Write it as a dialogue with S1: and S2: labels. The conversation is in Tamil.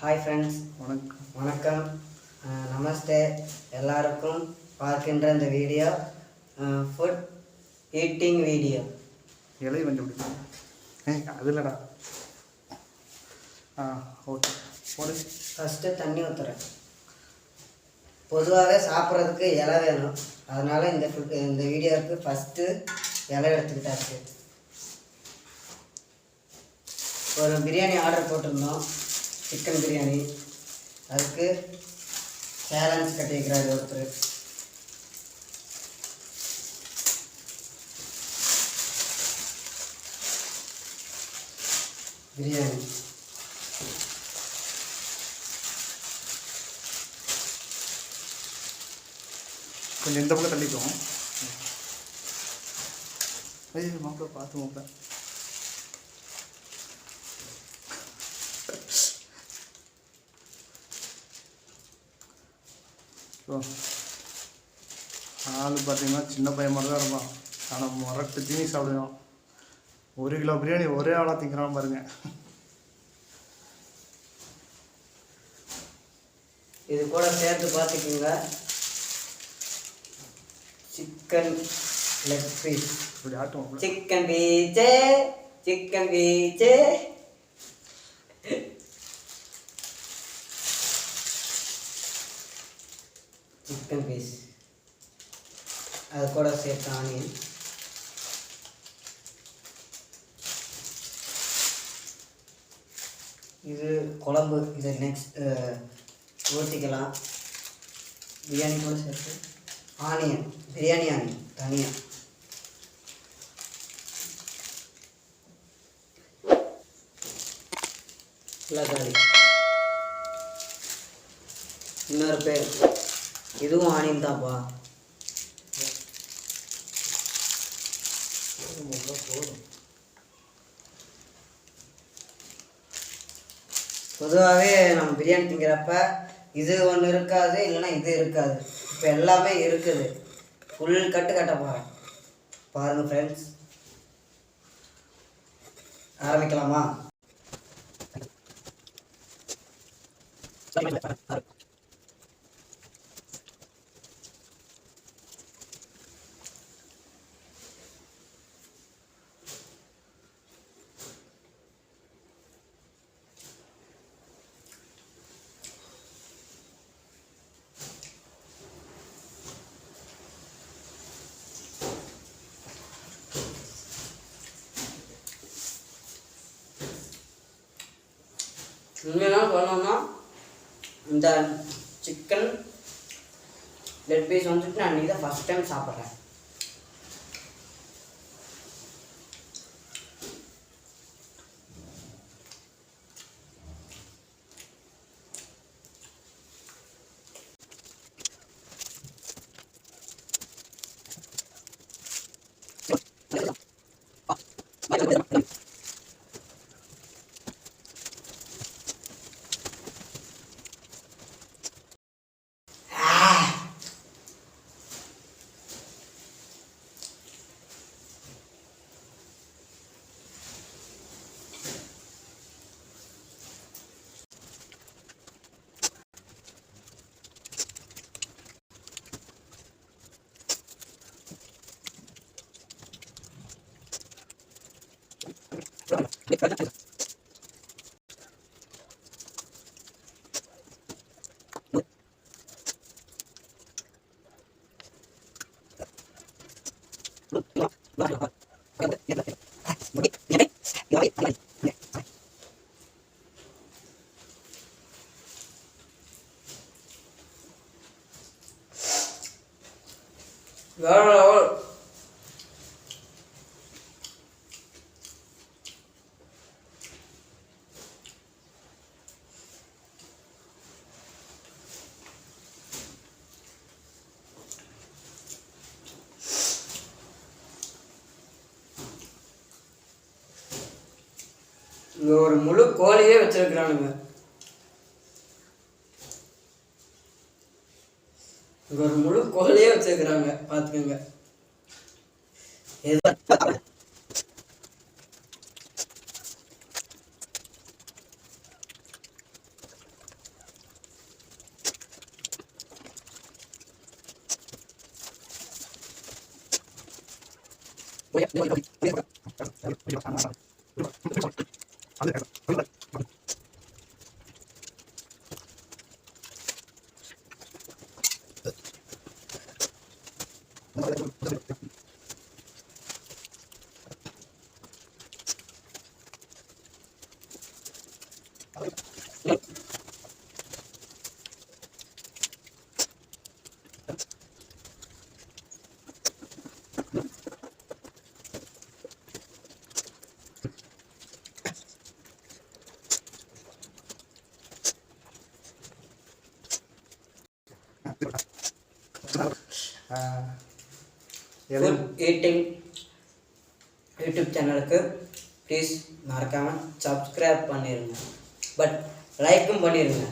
S1: ஹாய் ஃப்ரெண்ட்ஸ், வணக்கம். நமஸ்தே. எல்லாருக்கும் பார்க்கின்ற இந்த வீடியோ ஃபுட் ஈட்டிங் வீடியோ.
S2: இலை வந்து அது இல்லைடா. ஓகே, போடு.
S1: ஃபஸ்ட்டு தண்ணி ஊற்றுறேன். பொதுவாகவே சாப்பிட்றதுக்கு இலை வேணும், அதனால் இந்த வீடியோவுக்கு ஃபஸ்ட்டு இலை எடுத்துக்கிட்டாச்சு. ஒரு பிரியாணி ஆர்டர் போட்டிருந்தோம், சிக்கன் பிரியாணி. அதுக்கு சேலஞ்ச் கட்டியிருக்கிறாரு ஒருத்தர். பிரியாணி
S2: கொஞ்சம் இந்த பக்கம் தள்ளிக்குவோம். மாப்பிள்ள பார்த்து மாப்பிள்ள. ஆள் பார்த்தீங்கன்னா சின்ன பையன் மாதிரி தான் இருப்பான், ஆனால் முரட்டு தீனி சாப்பிடுவோம். 1 கிலோ பிரியாணி ஒரே ஆளாக திங்கிறான் பாருங்க.
S1: இது கூட சேர்த்து பார்த்துக்கிங்க, சிக்கன் லெக் பீஸ்.
S2: இப்படி ஆட்டும்.
S1: சிக்கன் பீச்சே, சிக்கன் பீச்சே. சிக்கன் பீஸ் அது கூட சேர்த்து ஆனியன். இது குழம்பு, இது நெக்ஸ்ட் ஊற்றிக்கலாம். பிரியாணி கூட சேர்த்து ஆனியன், பிரியாணி ஆனியன் தனியாக. தக்காளி, இன்னொரு பேர் இதுவும் ஆனியன் தான்ப்பா. பொதுவாகவே நம்ம பிரியாணி திங்கிறப்ப இது ஒன்று இருக்காது, இல்லைன்னா இது இருக்காது. இப்போ எல்லாமே இருக்குது. ஃபுல் கட்டு கட்ட போகிறேன் பாருங்கள் ஃப்ரெண்ட்ஸ். ஆரம்பிக்கலாமா? உண்மையாக சொல்லணும்னா இந்த சிக்கன் லெக் பீஸ் வந்துட்டு நான் இன்றைக்கி தான் ஃபஸ்ட் டைம் சாப்பிட்றேன். இங்கே ஒரு முழு கோழியே வச்சிருக்கிறானுங்க. இங்கே ஒரு முழு கோழியே வச்சிருக்கிறாங்க, பார்த்துக்கோங்க. ஃபுட் ஈட்டிங் யூடியூப் சேனலுக்கு ப்ளீஸ் மறக்காமல் சப்ஸ்கிரைப் பண்ணிடுங்க, பட் லைக்கும் பண்ணிடுங்க.